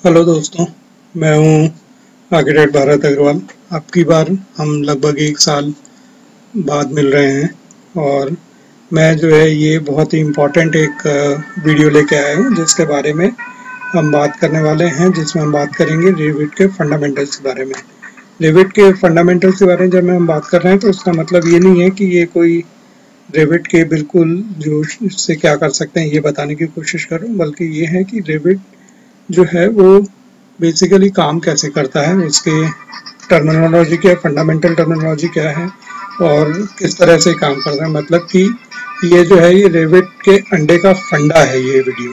Hello दोस्तों, मैं हूं आर्किटेक्ट भारत अग्रवाल। अब की बार हम लगभग 1 साल बाद मिल रहे हैं और मैं जो है ये बहुत ही इम्पोर्टेंट एक वीडियो लेके आया हूं जिसके बारे में हम बात करने वाले हैं, जिसमें हम बात करेंगे रिविट के फंडामेंटल्स के बारे में। रिविट के फंडामेंटल्स के बारे में जब हम बात कर रहे हैं तो उसका मतलब ये नहीं है कि ये कोई रिविट के बिल्कुल जो इससे क्या कर सकते हैं ये बताने की कोशिश कर रहा हूँ, बल्कि ये है कि रिविट जो है वो बेसिकली काम कैसे करता है, उसके टर्मिनोलॉजी क्या है, फंडामेंटल टर्मिनोलॉजी क्या है और किस तरह से काम करता है। मतलब कि ये जो है ये रेविट के अंडे का फंडा है ये वीडियो।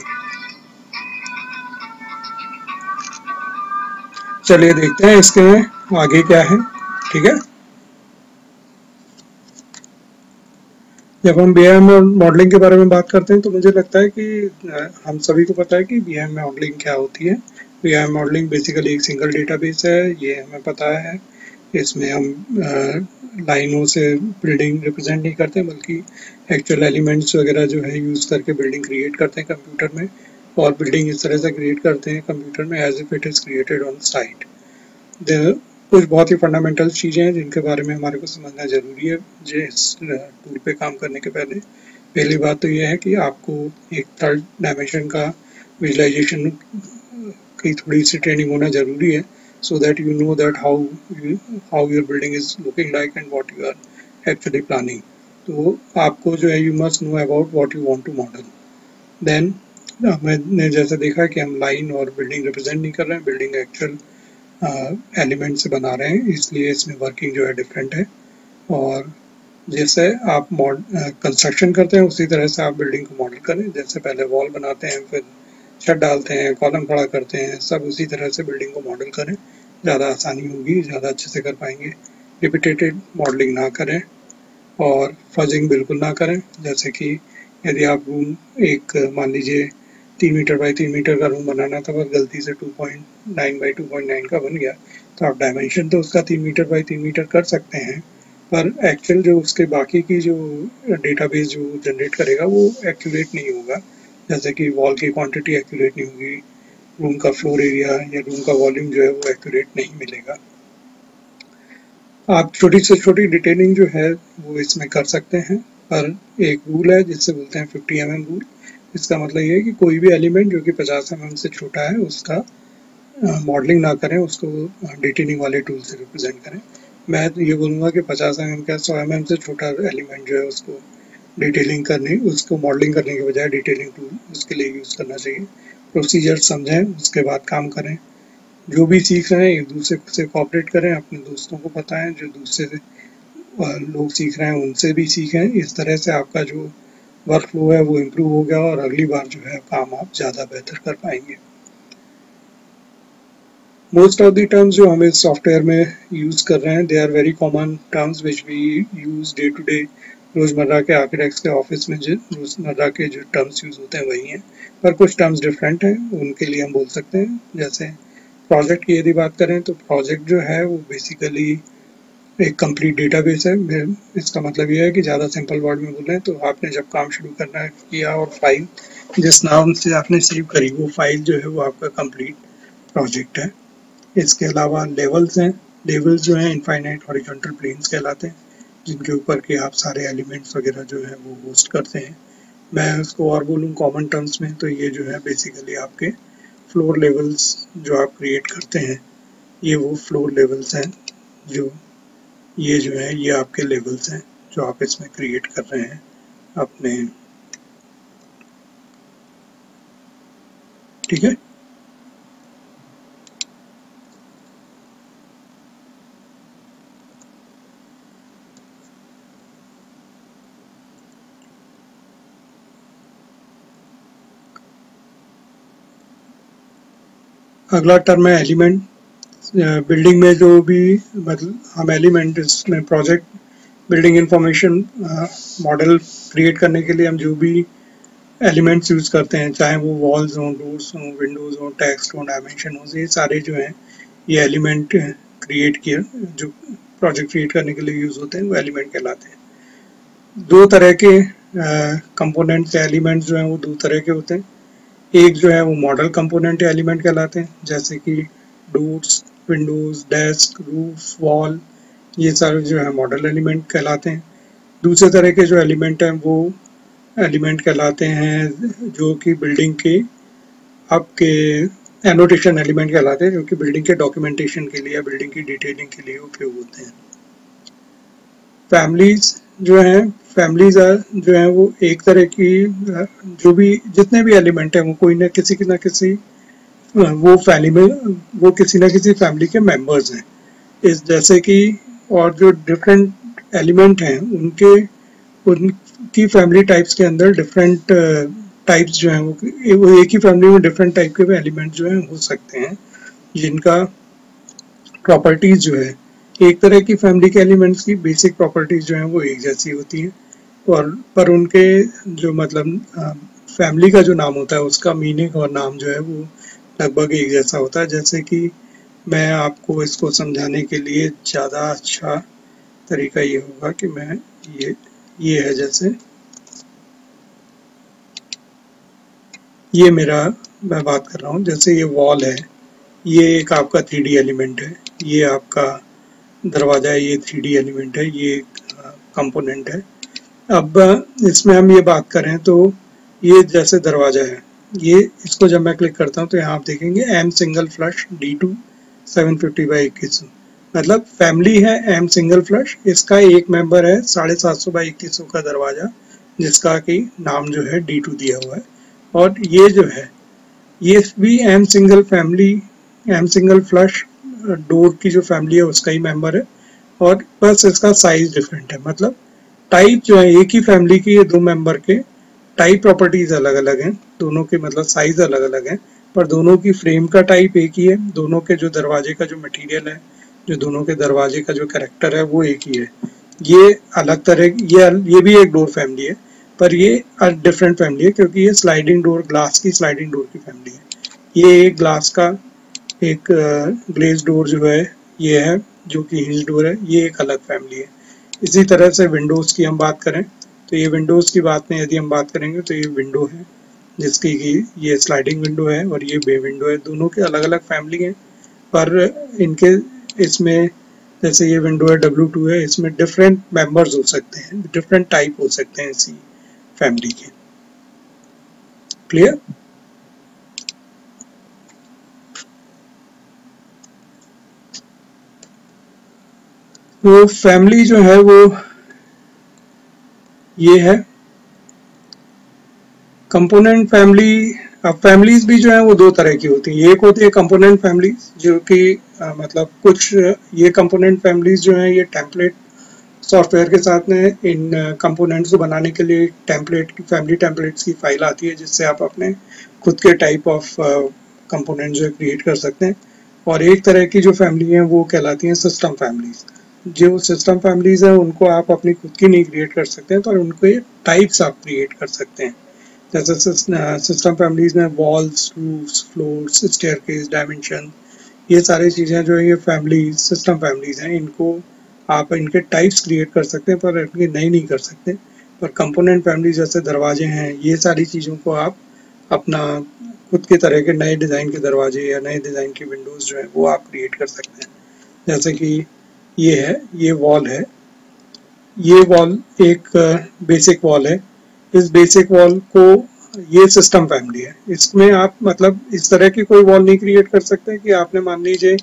चलिए देखते हैं इसके में आगे क्या है। ठीक है, जब हम बीएम मॉडलिंग के बारे में बात करते हैं तो मुझे लगता है कि हम सभी को पता है कि बीएम मॉडलिंग क्या होती है। बीएम मॉडलिंग बेसिकली एक सिंगल डेटाबेस है, ये हमें पता है। इसमें हम लाइनों से बिल्डिंग रिप्रेजेंट नहीं करते बल्कि एक्चुअल एलिमेंट्स वगैरह जो है यूज़ करके बिल्डिंग क्रिएट करते हैं कंप्यूटर में, और बिल्डिंग इस तरह से क्रिएट करते हैं कंप्यूटर में as if it is created on site. कुछ बहुत ही फंडामेंटल चीज़ें हैं जिनके बारे में हमारे को समझना ज़रूरी है जिस टूल पे काम करने के पहले। पहली बात तो यह है कि आपको एक थर्ड डायमेंशन का विजुलाइजेशन की थोड़ी सी ट्रेनिंग होना ज़रूरी है, so that you know that how your building is looking like and what you are actually planning. तो आपको जो है you must know about what you want to model. Then मैंने जैसे देखा कि हम लाइन और बिल्डिंग रिप्रेजेंट नहीं कर रहे हैं, बिल्डिंग एक्चुअल एलिमेंट से बना रहे हैं, इसलिए इसमें वर्किंग जो है डिफरेंट है। और जैसे आप कंस्ट्रक्शन करते हैं उसी तरह से आप बिल्डिंग को मॉडल करें। जैसे पहले वॉल बनाते हैं, फिर छत डालते हैं, कॉलम खड़ा करते हैं, सब उसी तरह से बिल्डिंग को मॉडल करें, ज़्यादा आसानी होगी, ज़्यादा अच्छे से कर पाएंगे। रिपीटेटेड मॉडलिंग ना करें और फजिंग बिल्कुल ना करें। जैसे कि यदि आप रूम एक मान लीजिए 3 मीटर बाई 3 मीटर का रूम बनाना था, पर गलती से 2.9 बाई 2.9 का बन गया, तो आप डायमेंशन तो उसका 3 मीटर बाई 3 मीटर कर सकते हैं, पर एक्चुअल जो उसके बाकी की जो डेटाबेस जो जनरेट करेगा वो एक्यूरेट नहीं होगा। जैसे कि वॉल की क्वांटिटी एक्यूरेट नहीं होगी, रूम का फ्लोर एरिया या रूम का वॉल्यूम जो है वो एक्यूरेट नहीं मिलेगा। आप छोटी से छोटी डिटेलिंग जो है वो इसमें कर सकते हैं, पर एक रूल है जिससे बोलते हैं 50 mm रूल। इसका मतलब ये है कि कोई भी एलिमेंट जो कि 50 mm से छोटा है उसका मॉडलिंग ना करें, उसको डिटेलिंग वाले टूल से रिप्रेजेंट करें। मैं तो ये बोलूँगा कि 50 mm का 100 mm से छोटा एलिमेंट जो है उसको डिटेलिंग करने, उसको मॉडलिंग करने के बजाय डिटेलिंग टूल उसके लिए यूज़ करना चाहिए। प्रोसीजर समझें, उसके बाद काम करें। जो भी सीख रहे हैं एक दूसरे से कोऑपरेट करें, अपने दोस्तों को बताएं, जो दूसरे लोग सीख रहे हैं उनसे भी सीखें। इस तरह से आपका जो वर्क फ्लो है वो इम्प्रूव हो गया और अगली बार जो है काम आप ज़्यादा बेहतर कर पाएंगे। मोस्ट ऑफ द टर्म्स जो हम इस सॉफ्टवेयर में यूज़ कर रहे हैं they are very common terms which we use day to day. रोज़मर्रा के आर्किटेक्ट्स के ऑफिस में जो रोज़मर्रा के जो टर्म्स यूज़ होते हैं वही हैं, पर कुछ टर्म्स डिफरेंट हैं, उनके लिए हम बोल सकते हैं। जैसे प्रोजेक्ट की यदि बात करें तो प्रोजेक्ट जो है वो बेसिकली एक कंप्लीट डेटाबेस है। इसका मतलब ये है कि ज़्यादा सिंपल वर्ड में बोलें तो आपने जब काम शुरू करना किया और फाइल जिस नाम से आपने सेव करी वो फाइल जो है वो आपका कंप्लीट प्रोजेक्ट है। इसके अलावा लेवल्स हैं। लेवल्स जो हैं इनफाइनाइट हॉरिजॉन्टल प्लेन्स कहलाते हैं, जिनके ऊपर के आप सारे एलिमेंट्स वगैरह जो है वो होस्ट करते हैं। मैं उसको और बोलूँ कॉमन टर्म्स में तो ये जो है बेसिकली आपके फ्लोर लेवल्स जो आप क्रिएट करते हैं, ये वो फ्लोर लेवल्स हैं। जो ये जो है ये आपके लेवल्स हैं जो आप इसमें क्रिएट कर रहे हैं अपने। ठीक है, अगला टर्म है एलिमेंट। बिल्डिंग में जो भी मतलब हम एलिमेंट इसमें project building information model create करने के लिए हम जो भी एलिमेंट्स यूज़ करते हैं, चाहे वो वॉल्स हों, डोर्स हों, विंडोज़ हों, टेक्स्ट हों, डायमेंशन हो, ये सारे जो हैं ये एलिमेंट क्रिएट किए जो प्रोजेक्ट क्रिएट करने के लिए यूज़ होते हैं वो एलिमेंट कहलाते हैं। दो तरह के कंपोनेंट्स एलिमेंट्स जो हैं वो दो तरह के होते हैं। एक जो है वो मॉडल कंपोनेंट या एलिमेंट कहलाते हैं, जैसे कि doors, Windows, desk, roof, wall, ये सारे जो है मॉडल एलिमेंट कहलाते हैं। दूसरे तरह के जो एलिमेंट हैं वो एलिमेंट कहलाते हैं जो कि बिल्डिंग के आपके एनोटेशन एलिमेंट कहलाते हैं, जो कि बिल्डिंग के डॉक्यूमेंटेशन के लिए या बिल्डिंग की डिटेलिंग के लिए उपयोग होते हैं। फैमिलीज जो हैं, फैमिलीज जो हैं वो एक तरह की जो भी जितने भी एलिमेंट हैं वो कोई ना किसी वो फैमिली में वो किसी ना किसी फैमिली के मेंबर्स हैं। इस जैसे कि और जो डिफरेंट एलिमेंट हैं उनकी फैमिली टाइप्स के अंदर डिफरेंट टाइप्स जो हैं वो एक ही फैमिली में डिफरेंट टाइप के एलिमेंट जो हैं हो सकते हैं, जिनका प्रॉपर्टीज जो है एक तरह की फैमिली के एलिमेंट्स की बेसिक प्रॉपर्टीज जो हैं वो एक जैसी होती हैं, और पर उनके जो मतलब फैमिली का जो नाम होता है उसका मीनिंग और नाम जो है वो लगभग एक जैसा होता है। जैसे कि मैं आपको इसको समझाने के लिए ज़्यादा अच्छा तरीका ये होगा कि मैं ये है, जैसे ये मेरा मैं बात कर रहा हूँ, जैसे ये वॉल है, ये एक आपका 3D एलिमेंट है, ये आपका दरवाजा है, ये 3D एलिमेंट है, ये कंपोनेंट है। अब इसमें हम ये बात करें तो ये जैसे दरवाजा है, ये इसको जब मैं क्लिक करता हूँ तो यहाँ आप देखेंगे एम सिंगल फ्लश D2 750/2100, मतलब फैमिली है एम सिंगल फ्लश, इसका एक मेंबर है 750/2100 का दरवाजा, जिसका कि नाम जो है D2 दिया हुआ है। और ये जो है ये भी am single family, am single flush door की जो फैमिली है उसका ही मेंबर है, और बस इसका साइज डिफरेंट है। मतलब टाइप जो है एक ही फैमिली की, ये दो मेंबर के टाइप प्रॉपर्टीज अलग अलग हैं, दोनों के मतलब साइज अलग अलग हैं, पर दोनों की फ्रेम का टाइप एक ही है, दोनों के जो दरवाजे का जो मटेरियल है, जो दोनों के दरवाजे का जो कैरेक्टर है वो एक ही है। ये अलग तरह ये भी एक डोर फैमिली है, पर ये डिफरेंट फैमिली है क्योंकि ये स्लाइडिंग डोर, ग्लास की स्लाइडिंग डोर की फैमिली है। ये एक ग्लास का एक ग्लेज डोर जो है ये है, जो कि हिंज डोर है, ये एक अलग फैमिली है। इसी तरह से विंडोज़ की हम बात करें तो ये विंडोज़ की बात में यदि हम बात करेंगे तो ये विंडो है, जिसकी कि ये स्लाइडिंग विंडो है और ये बे विंडो है, दोनों के अलग अलग फैमिली हैं, पर इनके इसमें जैसे ये विंडो है W2 है, इसमें डिफरेंट मेंबर्स हो सकते हैं, डिफरेंट टाइप हो सकते हैं इसी फैमिली के। क्लियर? तो फैमिली जो है वो ये है कंपोनेंट फैमिली। अब फैमिलीज भी जो है वो दो तरह की होती हैं, एक होती है कंपोनेंट फैमिलीज जो कि मतलब कुछ ये कंपोनेंट फैमिलीज जो हैं ये टेम्पलेट सॉफ्टवेयर के साथ में इन कंपोनेंट्स को बनाने के लिए टेम्पलेट की फैमिली टेम्पलेट्स की फाइल आती है, जिससे आप अपने खुद के टाइप ऑफ कंपोनेंट जो है क्रिएट कर सकते हैं। और एक तरह की जो फैमिली है वो कहलाती हैं सिस्टम फैमिलीज। जो सिस्टम फैमिलीज है उनको आप अपनी खुद की नहीं क्रिएट कर सकते हैं, पर उनको टाइप्स आप क्रिएट कर सकते हैं। जैसे सिस्टम फैमिलीज में walls, roofs, floors, staircase, dimension, ये सारी चीज़ें जो है ये फैमिली सिस्टम फैमिलीज हैं, इनको आप इनके टाइप्स क्रिएट कर सकते हैं पर इनके नए नहीं कर सकते। पर कंपोनेंट फैमिली जैसे दरवाजे हैं, ये सारी चीज़ों को आप अपना खुद के तरह के नए डिज़ाइन के दरवाजे या नए डिज़ाइन की विंडोज़ जो है वो आप क्रिएट कर सकते हैं। जैसे कि ये है, ये वॉल है, ये वॉल एक बेसिक वॉल है। इस बेसिक वॉल को ये सिस्टम फैमिली है, इसमें आप मतलब इस तरह की कोई वॉल नहीं क्रिएट कर सकते कि आपने मान लीजिए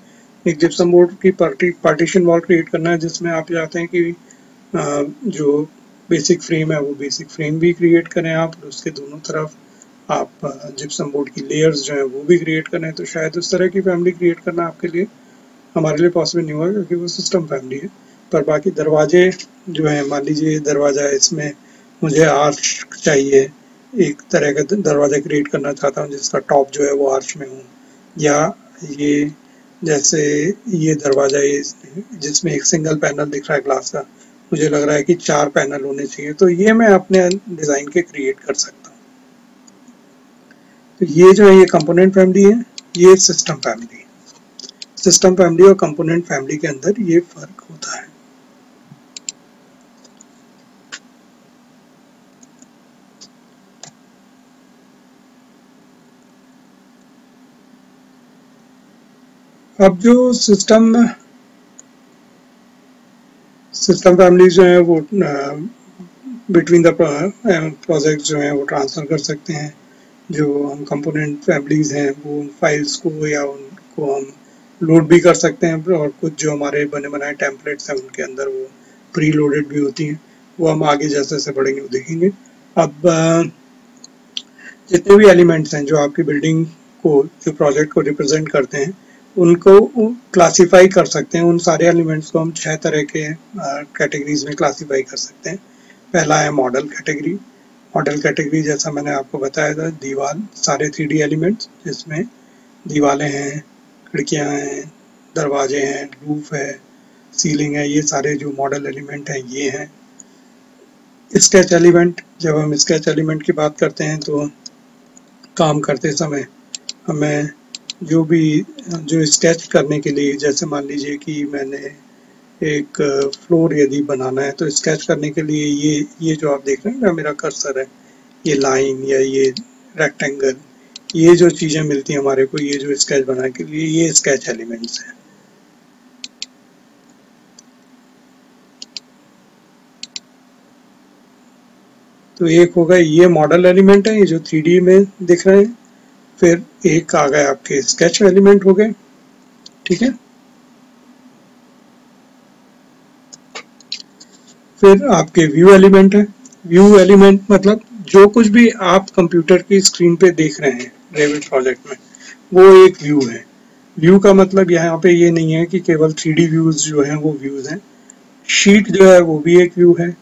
एक जिप्सम बोर्ड की पार्टीशन वॉल क्रिएट करना है, जिसमें आप चाहते हैं कि जो बेसिक फ्रेम है वो बेसिक फ्रेम भी क्रिएट करें आप, उसके दोनों तरफ आप जिप्सम बोर्ड की लेयर्स जो है वो भी क्रिएट करें, तो शायद उस तरह की फैमिली क्रिएट करना आपके लिए हमारे लिए पॉसिबल नहीं होगा क्योंकि वो सिस्टम फैमिली है। पर बाकी दरवाजे जो है, मान लीजिए ये दरवाजा है, इसमें मुझे आर्च चाहिए, एक तरह का दरवाजा क्रिएट करना चाहता हूँ जिसका टॉप जो है वो आर्च में हो, या ये जैसे ये दरवाजा है जिसमें एक सिंगल पैनल दिख रहा है ग्लास का, मुझे लग रहा है कि 4 पैनल होने चाहिए, तो ये मैं अपने डिज़ाइन के क्रिएट कर सकता हूँ। तो ये जो है ये कंपोनेंट फैमिली है, ये सिस्टम फैमिली है। सिस्टम फैमिली और कंपोनेंट फैमिली के अंदर ये फर्क होता है। अब जो सिस्टम फैमिली जो है वो बिटवीन द प्रोजेक्ट जो है वो ट्रांसफर कर सकते हैं। जो हम कंपोनेंट फैमिलीज हैं वो उन फाइल्स को या उनको हम लोड भी कर सकते हैं, और कुछ जो हमारे बने बनाए टेम्पलेट्स हैं उनके अंदर वो प्री लोडेड भी होती हैं। वो हम आगे जैसे जैसे बढ़ेंगे वो देखेंगे। अब जितने भी एलिमेंट्स हैं जो आपकी बिल्डिंग को, जो प्रोजेक्ट को रिप्रेजेंट करते हैं, उनको क्लासिफाई कर सकते हैं। उन सारे एलिमेंट्स को हम 6 तरह के कैटेगरीज में क्लासिफाई कर सकते हैं। पहला है मॉडल कैटेगरी। मॉडल कैटेगरी जैसा मैंने आपको बताया था, दीवार, सारे 3D एलिमेंट्स जिसमें दीवारें हैं, खिड़कियां हैं, दरवाजे हैं, रूफ है, सीलिंग है, ये सारे जो मॉडल एलिमेंट हैं ये हैं। स्केच एलिमेंट, जब हम स्केच एलिमेंट की बात करते हैं तो काम करते समय हमें जो स्केच करने के लिए, जैसे मान लीजिए कि मैंने एक फ्लोर यदि बनाना है तो स्केच करने के लिए ये जो आप देख रहे हैं ना, मेरा कर्सर है, ये लाइन या ये रेक्टेंगल, ये जो चीज़ें मिलती हैं हमारे को, ये जो स्केच बनाने के लिए, ये स्केच एलिमेंट्स हैं। तो एक हो गए ये मॉडल एलिमेंट है, ये जो 3D में दिख रहे हैं। फिर एक आ गए आपके स्केच एलिमेंट हो गए, ठीक है। फिर आपके व्यू एलिमेंट है। व्यू एलिमेंट मतलब जो कुछ भी आप कंप्यूटर की स्क्रीन पे देख रहे हैं रेविट प्रोजेक्ट में, वो एक व्यू है। व्यू का मतलब यहाँ पे ये नहीं है कि केवल 3D व्यूज जो हैं वो व्यूज हैं। शीट जो है वो भी एक व्यू है,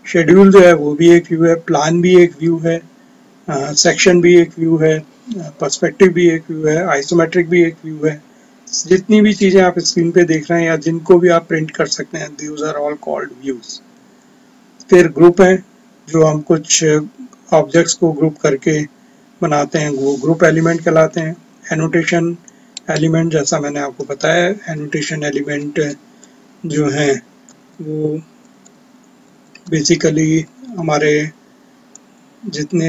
शेड्यूल जो है वो भी एक व्यू है, प्लान भी एक व्यू है, सेक्शन भी एक व्यू है, पर्सपेक्टिव भी एक व्यू है, आइसोमेट्रिक भी एक व्यू है। जितनी भी चीज़ें आप स्क्रीन पे देख रहे हैं या जिनको भी आप प्रिंट कर सकते हैं, these are all called views. फिर ग्रुप है, जो हम कुछ ऑब्जेक्ट्स को ग्रुप करके बनाते हैं, वो ग्रुप एलिमेंट कहलाते हैं। एनोटेशन एलिमेंट, जैसा मैंने आपको बताया, एनोटेशन एलिमेंट जो हैं वो बेसिकली हमारे जितने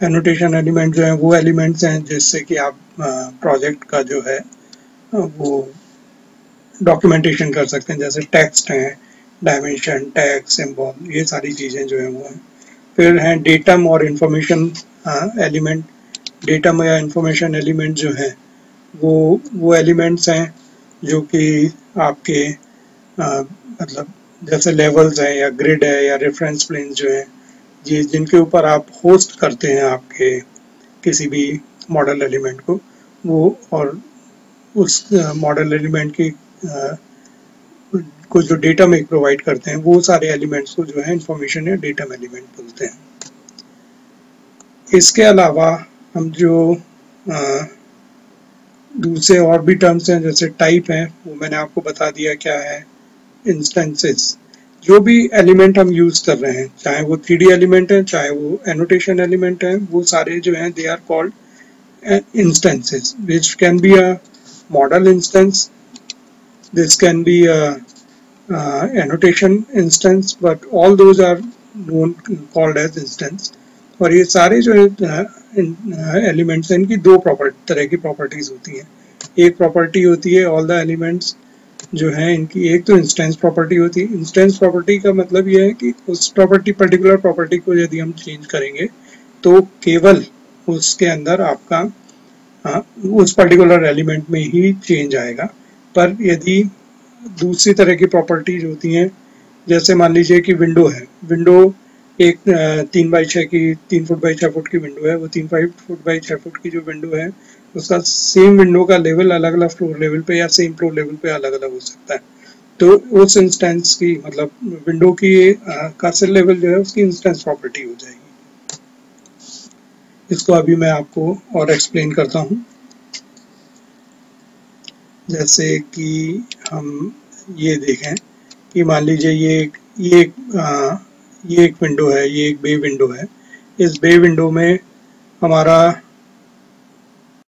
एनोटेशन एलिमेंट जो हैं वो एलिमेंट्स हैं जिससे कि आप प्रोजेक्ट का जो है वो डॉक्यूमेंटेशन कर सकते हैं। जैसे टेक्स्ट है, डायमेंशन, टैग, सिंबल, ये सारी चीज़ें जो हैं वो हैं। फिर हैं डेटम और इंफॉर्मेशन एलिमेंट। डेटम या इंफॉर्मेशन एलिमेंट जो हैं वो एलिमेंट्स हैं जो कि आपके मतलब जैसे लेवल्स हैं या ग्रिड है या रेफरेंस प्लेन जो है, ये जिनके ऊपर आप होस्ट करते हैं आपके किसी भी मॉडल एलिमेंट को, वो और उस मॉडल एलिमेंट की को जो डेटा में प्रोवाइड करते हैं, वो सारे एलिमेंट्स को जो है इंफॉर्मेशन या डेटम एलिमेंट बोलते हैं। इसके अलावा हम जो दूसरे और भी टर्म्स हैं जैसे टाइप हैं, वो मैंने आपको बता दिया क्या है। इंस्टेंसेस, जो भी एलिमेंट हम यूज कर रहे हैं, चाहे वो 3D एलिमेंट है, चाहे वो एनोटेशन एलिमेंट है, वो सारे जो हैं they are called instances, which can be a model instance, this can be a annotation instance, but all those are known called as instance। और ये सारे जो एलिमेंट्स हैं इनकी दो तरह की प्रॉपर्टीज होती हैं। एक प्रॉपर्टी होती है ऑल द एलिमेंट्स जो हैं इनकी, एक तो इंस्टेंस प्रॉपर्टी होती है। इंस्टेंस प्रॉपर्टी का मतलब ये है कि उस पर्टिकुलर प्रॉपर्टी को यदि हम चेंज करेंगे तो केवल उसके अंदर आपका उस पर्टिकुलर एलिमेंट में ही चेंज आएगा। पर यदि दूसरी तरह की प्रॉपर्टीज होती हैं, जैसे मान लीजिए कि विंडो है, विंडो एक 3 फुट बाई 6 फुट की विंडो है, वो 3 फुट बाई 6 फुट की जो विंडो है उसका सेम विंडो का लेवल अलग अलग फ्लोर लेवल पे या सेम फ्लोर लेवल पे अलग अलग हो सकता है। तो उस इंस्टेंस की मतलब विंडो की कर्सर लेवल जो है उसकी इंस्टेंस प्रॉपर्टी हो जाएगी। इसको अभी मैं आपको और एक्सप्लेन करता हूँ। जैसे कि हम ये देखें कि मान लीजिए ये एक विंडो है, ये एक बे विंडो है। इस बे विंडो में हमारा